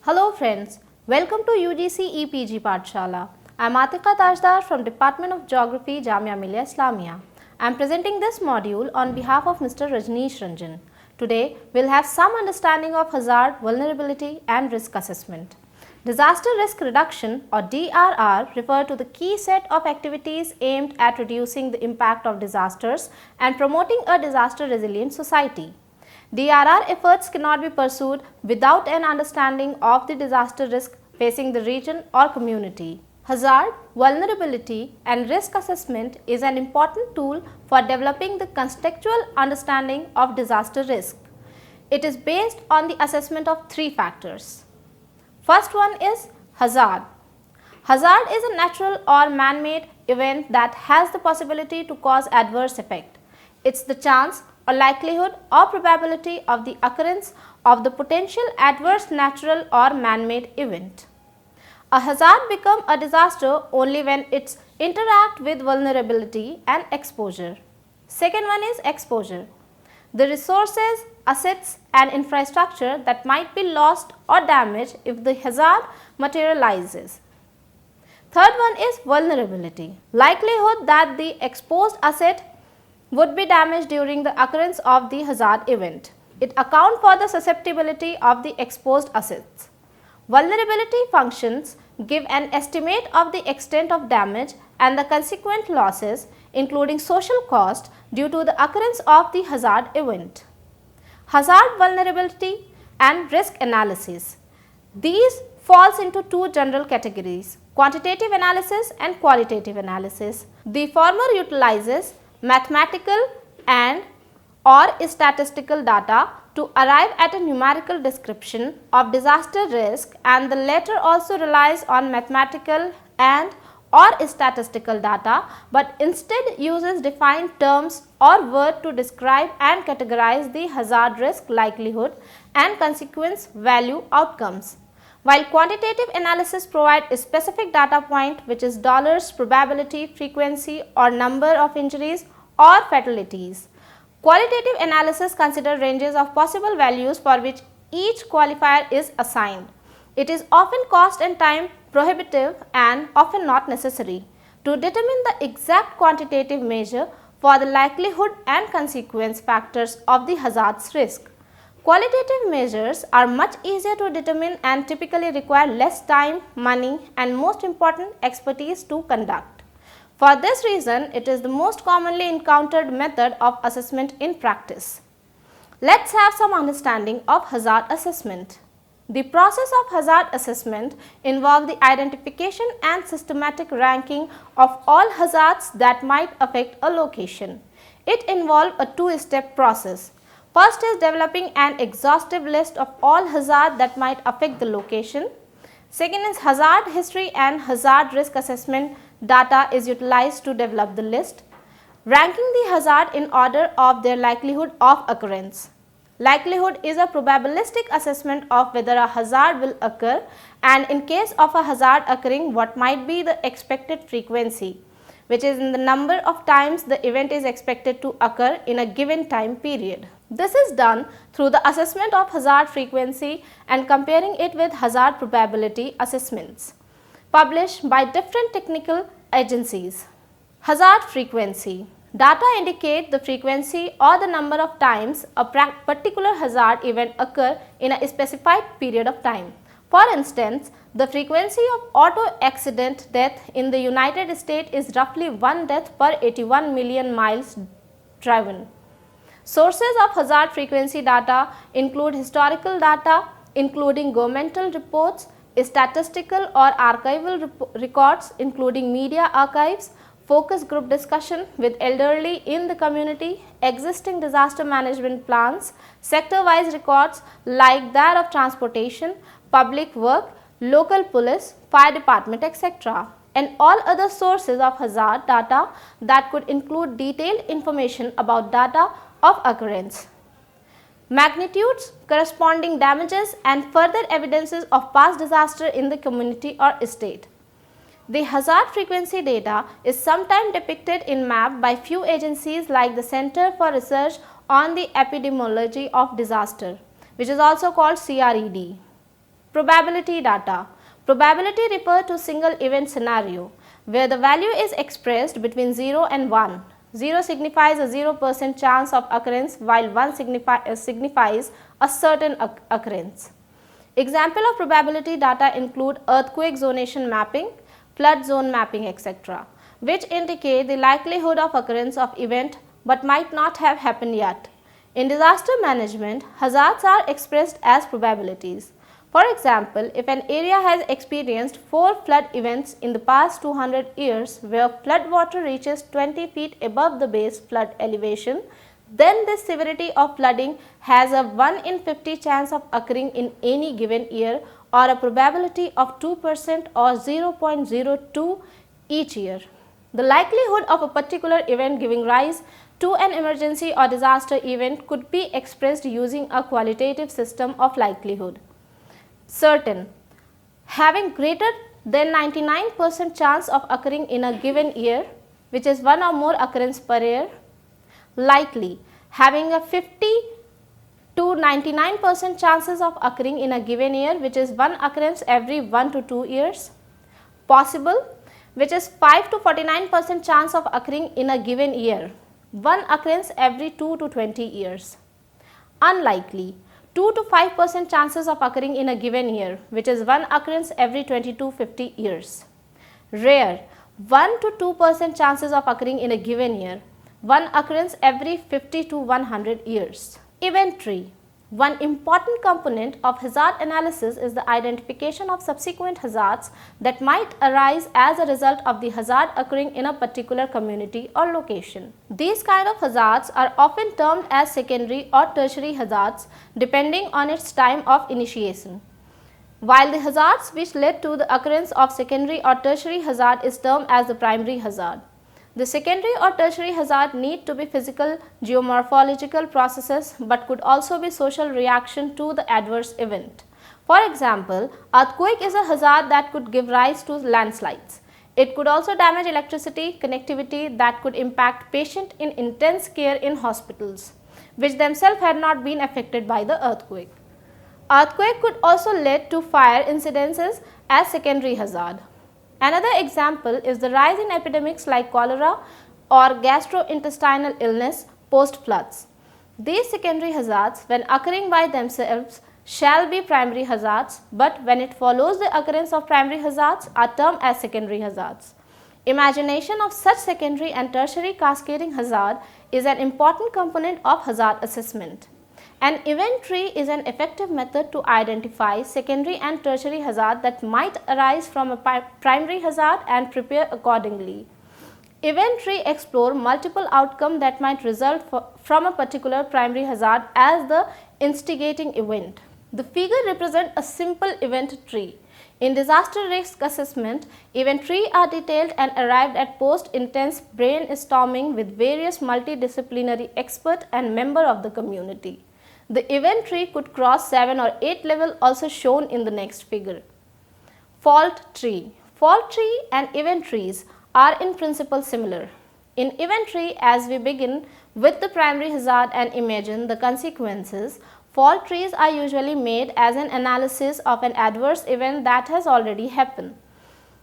Hello friends, welcome to UGC EPG Pathshala. I am Atika Tajdar from Department of Geography, Jamia Millia Islamia. I am presenting this module on behalf of Mr. Rajneesh Ranjan. Today, we will have some understanding of hazard, vulnerability and risk assessment. Disaster risk reduction or DRR refer to the key set of activities aimed at reducing the impact of disasters and promoting a disaster resilient society. DRR efforts cannot be pursued without an understanding of the disaster risk facing the region or community. Hazard, vulnerability and risk assessment is an important tool for developing the contextual understanding of disaster risk. It is based on the assessment of three factors. First one is hazard. Hazard is a natural or man-made event that has the possibility to cause adverse effect. It's the chance or likelihood or probability of the occurrence of the potential adverse natural or man-made event. A hazard becomes a disaster only when it interacts with vulnerability and exposure. Second one is exposure. The resources, assets and infrastructure that might be lost or damaged if the hazard materializes. Third one is vulnerability. Likelihood that the exposed asset would be damaged during the occurrence of the hazard event. It accounts for the susceptibility of the exposed assets. Vulnerability functions give an estimate of the extent of damage and the consequent losses, including social cost due to the occurrence of the hazard event. Hazard, vulnerability and risk analysis. These falls into two general categories: quantitative analysis and qualitative analysis. The former utilizes mathematical and or statistical data to arrive at a numerical description of disaster risk, and the latter also relies on mathematical and or statistical data, but instead uses defined terms or words to describe and categorize the hazard risk likelihood and consequence value outcomes. While quantitative analysis provides a specific data point, which is dollars, probability, frequency or number of injuries or fatalities. Qualitative analysis considers ranges of possible values for which each qualifier is assigned. It is often cost and time prohibitive and often not necessary to determine the exact quantitative measure for the likelihood and consequence factors of the hazard's risk. Qualitative measures are much easier to determine and typically require less time, money and most important expertise to conduct. For this reason, it is the most commonly encountered method of assessment in practice. Let's have some understanding of hazard assessment. The process of hazard assessment involves the identification and systematic ranking of all hazards that might affect a location. It involves a two-step process. First is developing an exhaustive list of all hazards that might affect the location. Second is hazard history and hazard risk assessment data is utilized to develop the list. Ranking the hazard in order of their likelihood of occurrence. Likelihood is a probabilistic assessment of whether a hazard will occur, and in case of a hazard occurring, what might be the expected frequency, which is in the number of times the event is expected to occur in a given time period. This is done through the assessment of hazard frequency and comparing it with hazard probability assessments published by different technical agencies. Hazard frequency. Data indicate the frequency or the number of times a particular hazard event occur in a specified period of time. For instance, the frequency of auto accident death in the United States is roughly 1 death per 81 million miles driven. Sources of hazard frequency data include historical data, including governmental reports, statistical or archival records, including media archives, focus group discussion with elderly in the community, existing disaster management plans, sector-wise records like that of transportation, public work, local police, fire department, etc., and all other sources of hazard data that could include detailed information about data of occurrence, magnitudes, corresponding damages and further evidences of past disaster in the community or state. The hazard frequency data is sometimes depicted in map by few agencies like the Center for Research on the Epidemiology of Disaster, which is also called CRED. Probability data. Probability refer to single event scenario where the value is expressed between 0 and 1. 0 signifies a 0% chance of occurrence while 1 signifies a certain occurrence. Example of probability data include earthquake zonation mapping, flood zone mapping, etc., which indicate the likelihood of occurrence of event but might not have happened yet. In disaster management, hazards are expressed as probabilities. For example, if an area has experienced 4 flood events in the past 200 years where flood water reaches 20 feet above the base flood elevation, then this severity of flooding has a 1 in 50 chance of occurring in any given year or a probability of 2% or 0.02 each year. The likelihood of a particular event giving rise to an emergency or disaster event could be expressed using a qualitative system of likelihood. Certain, having greater than 99% chance of occurring in a given year, which is 1 or more occurrence per year. Likely, having a 50 to 99% chances of occurring in a given year, which is 1 occurrence every 1 to 2 years. Possible, which is 5 to 49% chance of occurring in a given year, 1 occurrence every 2 to 20 years. Unlikely, 2 to 5% chances of occurring in a given year, which is 1 occurrence every 20 to 50 years. Rare, 1 to 2% chances of occurring in a given year, 1 occurrence every 50 to 100 years. Event tree. One important component of hazard analysis is the identification of subsequent hazards that might arise as a result of the hazard occurring in a particular community or location. These kind of hazards are often termed as secondary or tertiary hazards depending on its time of initiation, while the hazards which led to the occurrence of secondary or tertiary hazard is termed as the primary hazard. The secondary or tertiary hazard need to be physical, geomorphological processes but could also be social reaction to the adverse event. For example, earthquake is a hazard that could give rise to landslides. It could also damage electricity, connectivity that could impact patient in intense care in hospitals, which themselves had not been affected by the earthquake. Earthquake could also lead to fire incidences as secondary hazard. Another example is the rise in epidemics like cholera or gastrointestinal illness post-floods. These secondary hazards, when occurring by themselves, shall be primary hazards, but when it follows the occurrence of primary hazards are termed as secondary hazards. Imagination of such secondary and tertiary cascading hazard is an important component of hazard assessment. An event tree is an effective method to identify secondary and tertiary hazard that might arise from a primary hazard and prepare accordingly. Event tree explore multiple outcomes that might result from a particular primary hazard as the instigating event. The figure represents a simple event tree. In disaster risk assessment, event trees are detailed and arrived at post-intense brainstorming with various multidisciplinary experts and members of the community. The event tree could cross 7 or 8 levels also shown in the next figure. Fault tree. Fault tree and event trees are in principle similar. In event tree, as we begin with the primary hazard and imagine the consequences, fault trees are usually made as an analysis of an adverse event that has already happened.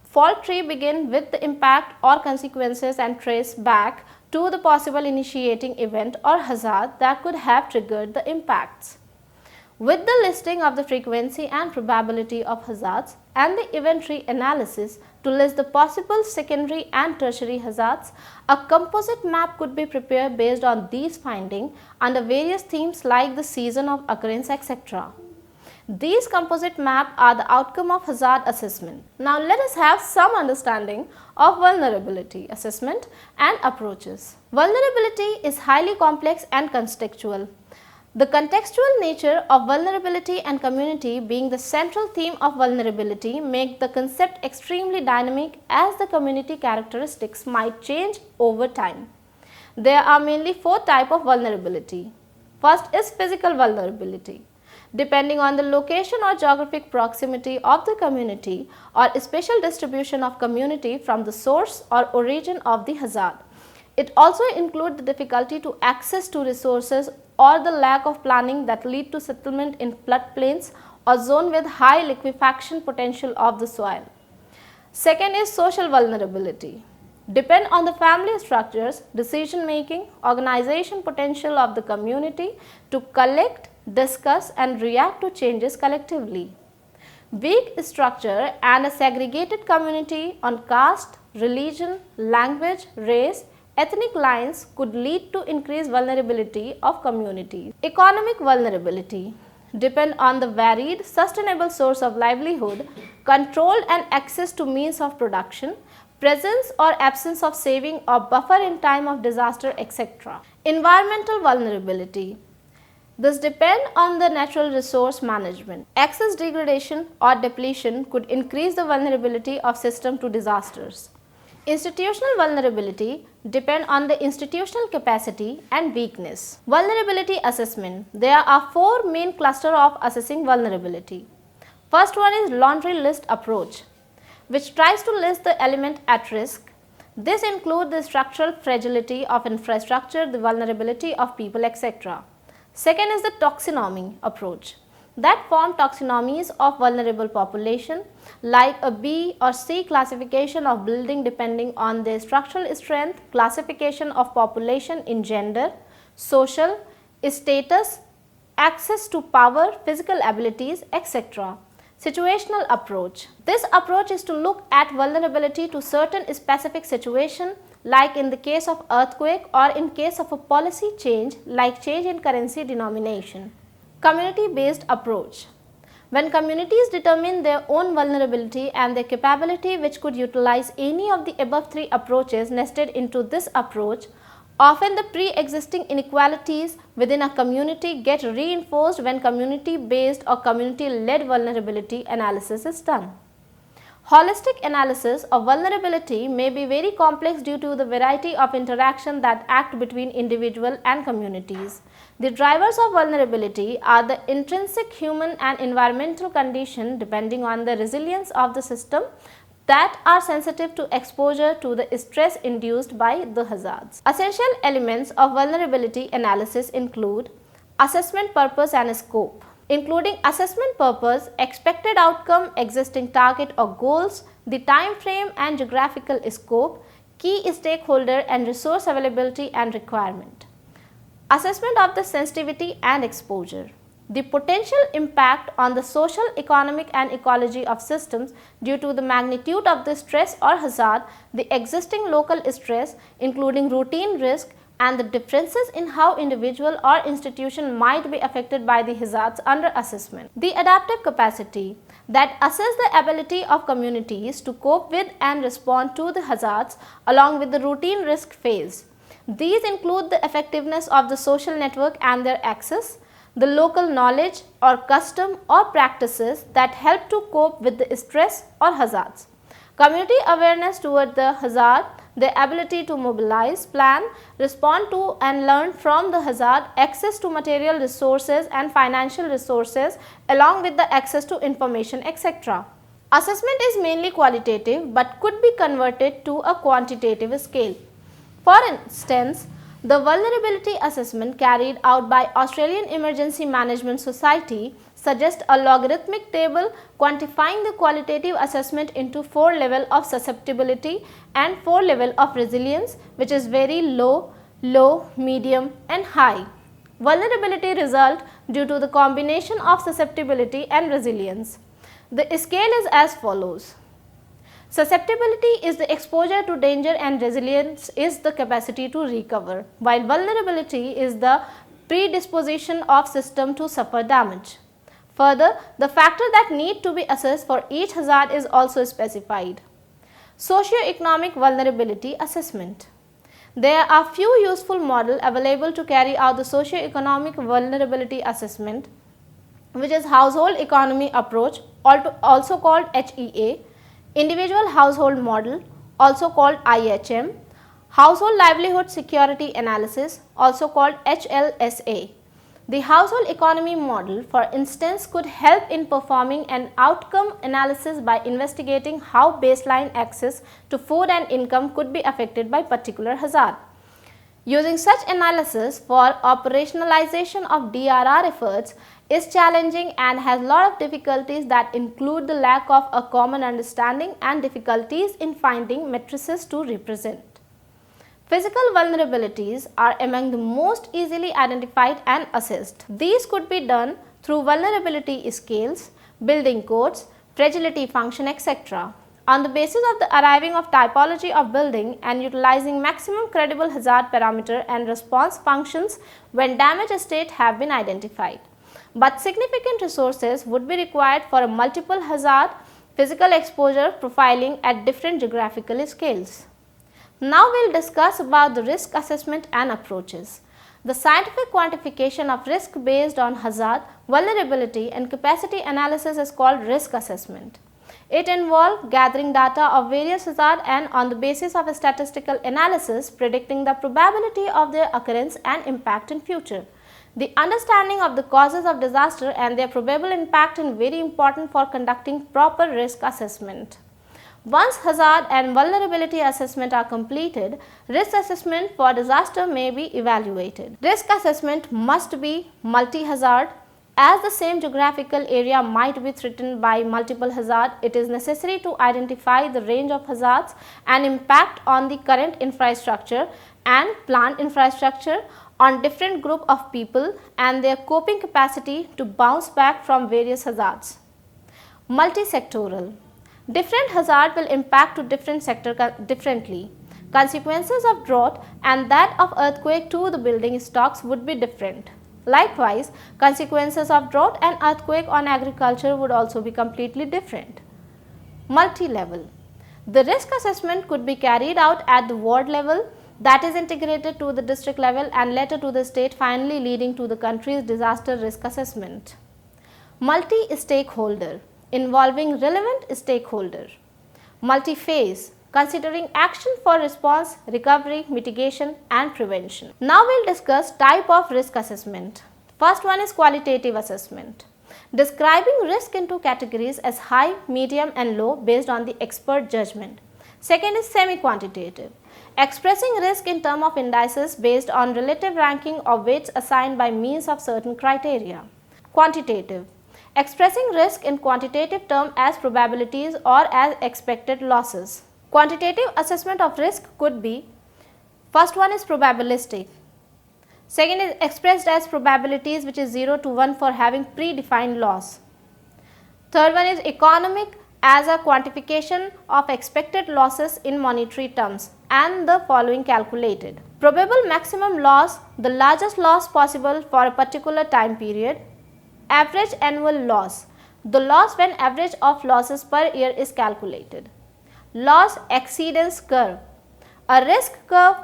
Fault tree begin with the impact or consequences and trace back to the possible initiating event or hazard that could have triggered the impacts. With the listing of the frequency and probability of hazards and the event tree analysis to list the possible secondary and tertiary hazards, a composite map could be prepared based on these findings under various themes like the season of occurrence, etc. These composite maps are the outcome of hazard assessment. Now let us have some understanding of vulnerability assessment and approaches. Vulnerability is highly complex and contextual. The contextual nature of vulnerability and community being the central theme of vulnerability make the concept extremely dynamic as the community characteristics might change over time. There are mainly 4 types of vulnerability. First is physical vulnerability. Depending on the location or geographic proximity of the community or spatial distribution of community from the source or origin of the hazard. It also includes the difficulty to access to resources or the lack of planning that lead to settlement in floodplains or zone with high liquefaction potential of the soil. Second is social vulnerability. Depend on the family structures, decision making, organization potential of the community to collect, discuss and react to changes collectively. Weak structure and a segregated community on caste, religion, language, race, ethnic lines could lead to increased vulnerability of communities. Economic vulnerability depend on the varied, sustainable source of livelihood, control and access to means of production, presence or absence of saving or buffer in time of disaster, etc. Environmental vulnerability. This depend on the natural resource management. Excess degradation or depletion could increase the vulnerability of system to disasters. Institutional vulnerability depend on the institutional capacity and weakness. Vulnerability assessment. There are four main clusters of assessing vulnerability. First one is laundry list approach, which tries to list the element at risk. This includes the structural fragility of infrastructure, the vulnerability of people, etc. Second is the taxonomy approach that form taxonomies of vulnerable population like a B or C classification of building depending on their structural strength, classification of population in gender, social, status, access to power, physical abilities, etc. Situational approach. This approach is to look at vulnerability to certain specific situation like in the case of earthquake or in case of a policy change like change in currency denomination. Community based approach. When communities determine their own vulnerability and their capability which could utilize any of the above three approaches nested into this approach, often the pre-existing inequalities within a community get reinforced when community based or community led vulnerability analysis is done. Holistic analysis of vulnerability may be very complex due to the variety of interaction that act between individual and communities. The drivers of vulnerability are the intrinsic human and environmental condition depending on the resilience of the system that are sensitive to exposure to the stress induced by the hazards. Essential elements of vulnerability analysis include assessment purpose and scope, including assessment purpose, expected outcome, existing target or goals, the time frame and geographical scope, key stakeholder and resource availability and requirement. Assessment of the sensitivity and exposure. The potential impact on the social, economic and ecology of systems due to the magnitude of the stress or hazard, the existing local stress including routine risk and the differences in how individual or institution might be affected by the hazards under assessment. The adaptive capacity that assess the ability of communities to cope with and respond to the hazards along with the routine risk phase. These include the effectiveness of the social network and their access, the local knowledge or custom or practices that help to cope with the stress or hazards, community awareness toward the hazard, the ability to mobilize, plan, respond to and learn from the hazard, access to material resources and financial resources along with the access to information, etc. Assessment is mainly qualitative but could be converted to a quantitative scale. For instance, the vulnerability assessment carried out by Australian Emergency Management Society suggests a logarithmic table quantifying the qualitative assessment into 4 levels of susceptibility and 4 levels of resilience, which is very low, low, medium and high. Vulnerability result due to the combination of susceptibility and resilience. The scale is as follows. Susceptibility is the exposure to danger and resilience is the capacity to recover, while vulnerability is the predisposition of system to suffer damage. Further, the factor that need to be assessed for each hazard is also specified. Socio-economic vulnerability assessment. There are few useful models available to carry out the socio-economic vulnerability assessment, which is household economy approach, also called HEA, individual household model, also called IHM, household livelihood security analysis, also called HLSA. The household economy model, for instance, could help in performing an outcome analysis by investigating how baseline access to food and income could be affected by particular hazard. Using such analysis for operationalization of DRR efforts, is challenging and has a lot of difficulties that include the lack of a common understanding and difficulties in finding matrices to represent. Physical vulnerabilities are among the most easily identified and assessed. These could be done through vulnerability scales, building codes, fragility function, etc. On the basis of the arriving of typology of building and utilizing maximum credible hazard parameter and response functions when damage state have been identified. But significant resources would be required for a multiple hazard physical exposure profiling at different geographical scales. Now we will discuss about the risk assessment and approaches. The scientific quantification of risk based on hazard, vulnerability and capacity analysis is called risk assessment. It involves gathering data of various hazards and on the basis of a statistical analysis predicting the probability of their occurrence and impact in future. The understanding of the causes of disaster and their probable impact is very important for conducting proper risk assessment. Once hazard and vulnerability assessment are completed, risk assessment for disaster may be evaluated. Risk assessment must be multi-hazard. As the same geographical area might be threatened by multiple hazards, it is necessary to identify the range of hazards and impact on the current infrastructure and plant infrastructure on different group of people and their coping capacity to bounce back from various hazards. Multi-sectoral. Different hazards will impact to different sectors differently. Consequences of drought and that of earthquake to the building stocks would be different. Likewise, consequences of drought and earthquake on agriculture would also be completely different. Multi-level. The risk assessment could be carried out at the ward level, that is integrated to the district level and later to the state, finally leading to the country's disaster risk assessment. Multi-stakeholder. Involving relevant stakeholder. Multi-phase, considering action for response, recovery, mitigation and prevention. Now we will discuss type of risk assessment. First one is qualitative assessment, describing risk into categories as high, medium and low based on the expert judgment. Second is semi-quantitative, expressing risk in terms of indices based on relative ranking of weights assigned by means of certain criteria. Quantitative, expressing risk in quantitative terms as probabilities or as expected losses. Quantitative assessment of risk could be, first one is probabilistic, second is expressed as probabilities which is 0 to 1 for having predefined loss. Third one is economic as a quantification of expected losses in monetary terms and the following calculated. Probable maximum loss, the largest loss possible for a particular time period. Average annual loss, the loss when average of losses per year is calculated. Loss exceedance curve, a risk curve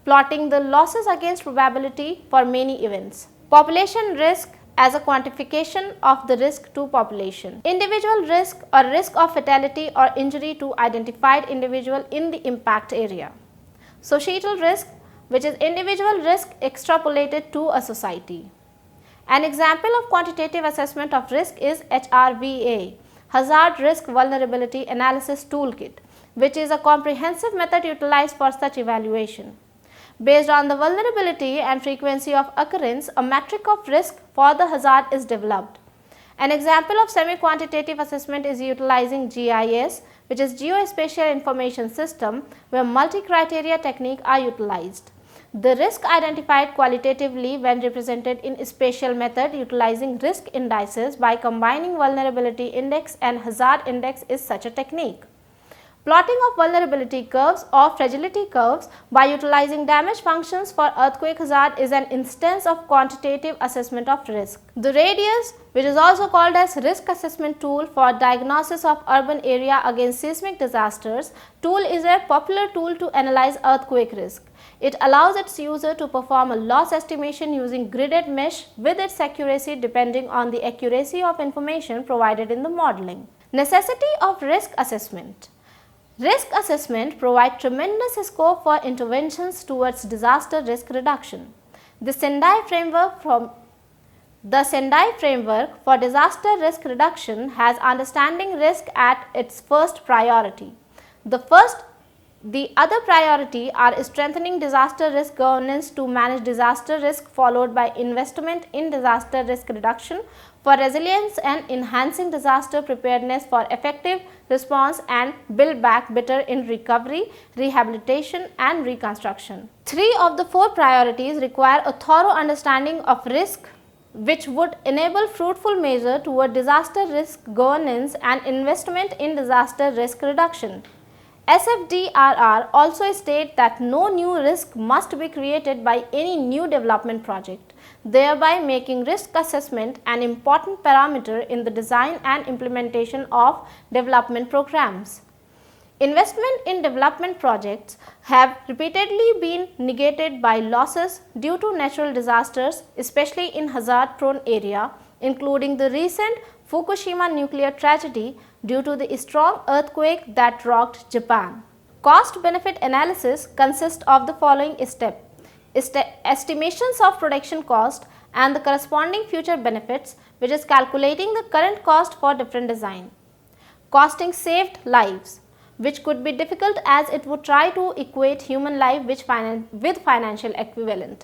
plotting the losses against probability for many events. Population risk as a quantification of the risk to population. Individual risk or risk of fatality or injury to identified individual in the impact area. Societal risk, which is individual risk extrapolated to a society. An example of quantitative assessment of risk is HRVA, Hazard Risk Vulnerability Analysis Toolkit, which is a comprehensive method utilized for such evaluation. Based on the vulnerability and frequency of occurrence, a metric of risk for the hazard is developed. An example of semi-quantitative assessment is utilizing GIS, which is Geospatial Information System, where multi-criteria techniques are utilized. The risk identified qualitatively when represented in spatial method utilizing risk indices by combining vulnerability index and hazard index is such a technique. Plotting of vulnerability curves or fragility curves by utilizing damage functions for earthquake hazard is an instance of quantitative assessment of risk. The radius, which is also called as risk assessment tool for diagnosis of urban area against seismic disasters, tool is a popular tool to analyze earthquake risk. It allows its user to perform a loss estimation using gridded mesh with its accuracy depending on the accuracy of information provided in the modeling. Necessity of risk assessment. Risk assessment provides tremendous scope for interventions towards disaster risk reduction. The Sendai framework for disaster risk reduction has understanding risk at its first priority. The first The other priority are strengthening disaster risk governance to manage disaster risk, followed by investment in disaster risk reduction for resilience and enhancing disaster preparedness for effective response and build back better in recovery, rehabilitation and reconstruction. 3 of the 4 priorities require a thorough understanding of risk, which would enable fruitful measure toward disaster risk governance and investment in disaster risk reduction. SFDRR also states that no new risk must be created by any new development project, thereby making risk assessment an important parameter in the design and implementation of development programs. Investment in development projects have repeatedly been negated by losses due to natural disasters, especially in hazard-prone areas, including the recent Fukushima nuclear tragedy due to the strong earthquake that rocked Japan. Cost-benefit analysis consists of the following steps: estimations of production cost and the corresponding future benefits, which is calculating the current cost for different design. Costing saved lives, which could be difficult as it would try to equate human life with financial equivalent.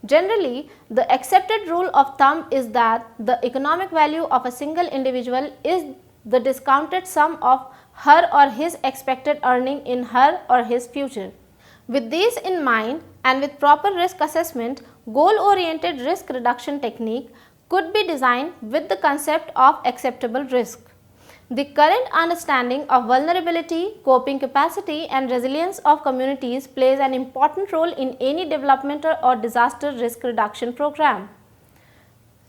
Generally, the accepted rule of thumb is that the economic value of a single individual is the discounted sum of her or his expected earning in her or his future. With these in mind and with proper risk assessment, goal-oriented risk reduction technique could be designed with the concept of acceptable risk. The current understanding of vulnerability, coping capacity and resilience of communities plays an important role in any development or disaster risk reduction program.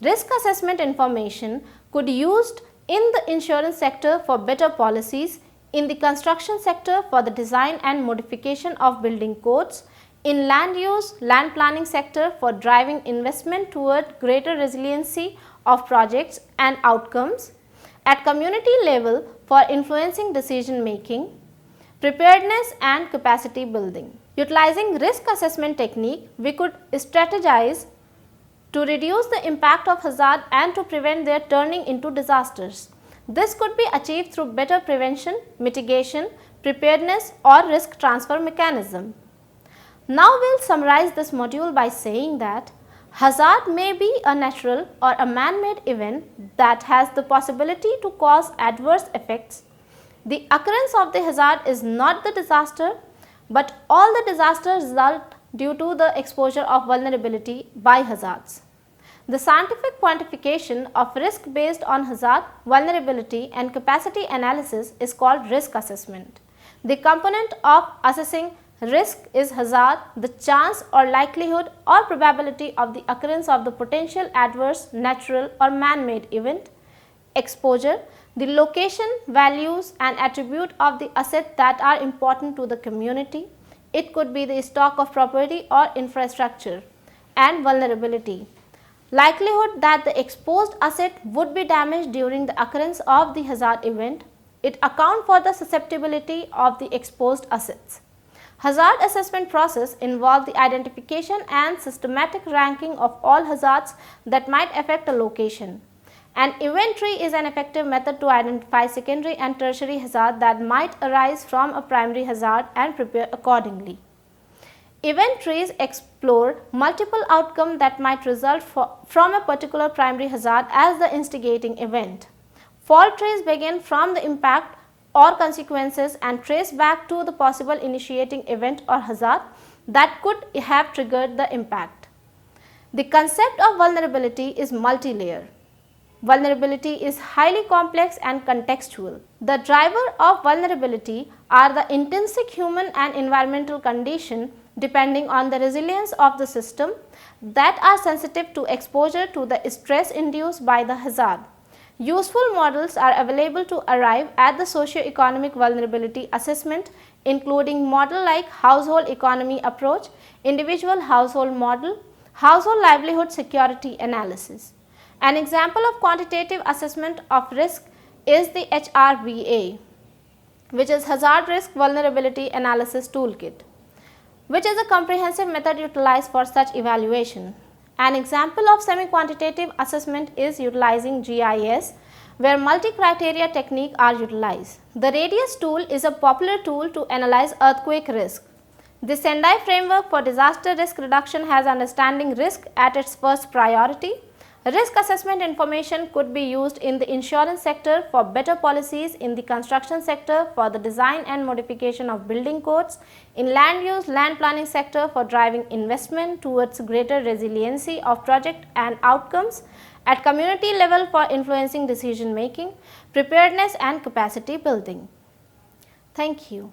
Risk assessment information could be used in the insurance sector for better policies, in the construction sector for the design and modification of building codes, in land use, land planning sector for driving investment toward greater resiliency of projects and outcomes, at community level for influencing decision making, preparedness and capacity building. Utilizing risk assessment technique, we could strategize to reduce the impact of hazard and to prevent their turning into disasters. This could be achieved through better prevention, mitigation, preparedness or risk transfer mechanism. Now we will summarize this module by saying that hazard may be a natural or a man-made event that has the possibility to cause adverse effects. The occurrence of the hazard is not the disaster, but all the disasters result due to the exposure of vulnerability by hazards. The scientific quantification of risk based on hazard, vulnerability and capacity analysis is called risk assessment. The component of assessing risk is hazard, the chance or likelihood or probability of the occurrence of the potential adverse natural or man-made event. Exposure, the location, values and attribute of the asset that are important to the community. It could be the stock of property or infrastructure. And vulnerability, likelihood that the exposed asset would be damaged during the occurrence of the hazard event. It accounts for the susceptibility of the exposed assets. Hazard assessment process involves the identification and systematic ranking of all hazards that might affect a location. An inventory is an effective method to identify secondary and tertiary hazard that might arise from a primary hazard and prepare accordingly. Event trees explore multiple outcomes that might result from a particular primary hazard as the instigating event. Fault trees begin from the impact or consequences and trace back to the possible initiating event or hazard that could have triggered the impact. The concept of vulnerability is multi-layer. Vulnerability is highly complex and contextual. The driver of vulnerability are the intrinsic human and environmental conditions depending on the resilience of the system that are sensitive to exposure to the stress induced by the hazard. Useful models are available to arrive at the socio-economic vulnerability assessment, including model like household economy approach, individual household model, household livelihood security analysis. An example of quantitative assessment of risk is the HRVA, which is Hazard Risk Vulnerability Analysis Toolkit, which is a comprehensive method utilized for such evaluation. An example of semi-quantitative assessment is utilizing GIS, where multi-criteria technique are utilized. The radius tool is a popular tool to analyze earthquake risk. The Sendai framework for disaster risk reduction has understanding risk at its first priority. Risk assessment information could be used in the insurance sector for better policies, in the construction sector for the design and modification of building codes, in land use land planning sector for driving investment towards greater resiliency of project and outcomes, at community level for influencing decision making, preparedness and capacity building. Thank you.